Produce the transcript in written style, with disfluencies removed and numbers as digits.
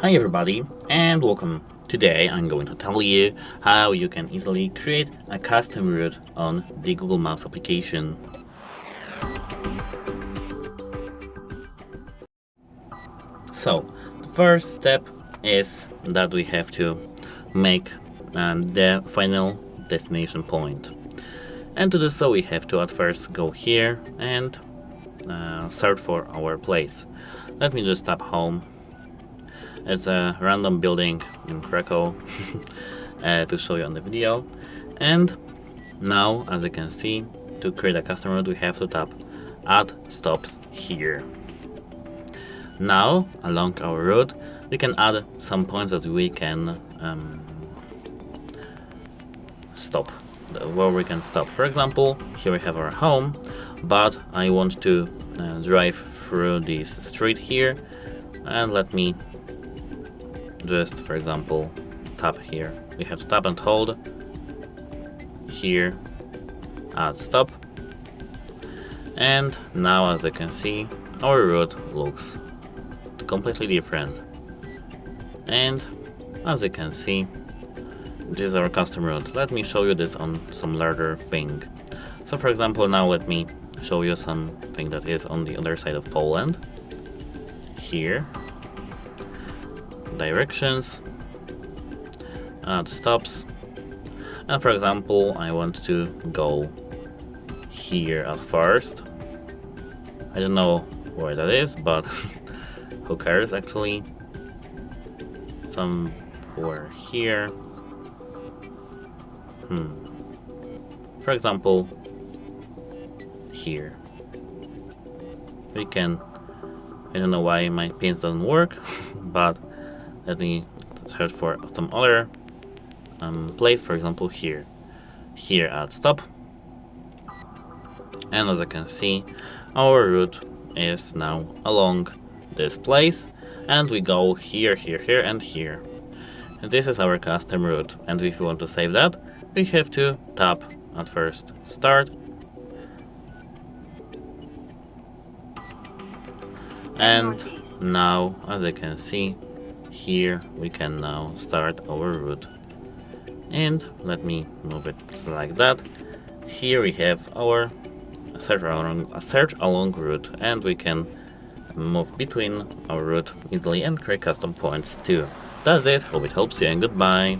Hi everybody and welcome. Today I'm going to tell you how you can easily create a custom route on the Google Maps application. So the first step is that we have to make the final destination point. And to do so we have to at first go here and search for our place. Let me just tap home. It's a random building in Krakow to show you on the video. And now, as you can see, to create a custom route we have to tap add stops here. Now, along our route, we can add some points that we can stop, where we can stop. For example, here we have our home, but I want to drive through this street here, and let me just, for example, tap here. We have to tap and hold here, add stop, and now as you can see our route looks completely different. And as you can see, this is our custom route. Let me show you this on some larger thing. So for example, now let me show you something that is on the other side of Poland. Here, directions, add stops, and for example I want to go here at first. I don't know where that is, but who cares actually. Somewhere here. For example, here. We can, I don't know why my pins don't work, but let me search for some other place, for example here. Here add stop. And as you can see, our route is now along this place, and we go here, here, here, and here. And this is our custom route, and if we want to save that, we have to tap at first start, and now as you can see here we can now start our route. And let me move it like that. Here we have our search along route, and we can move between our route easily and create custom points too. That's it, hope it helps you, and goodbye.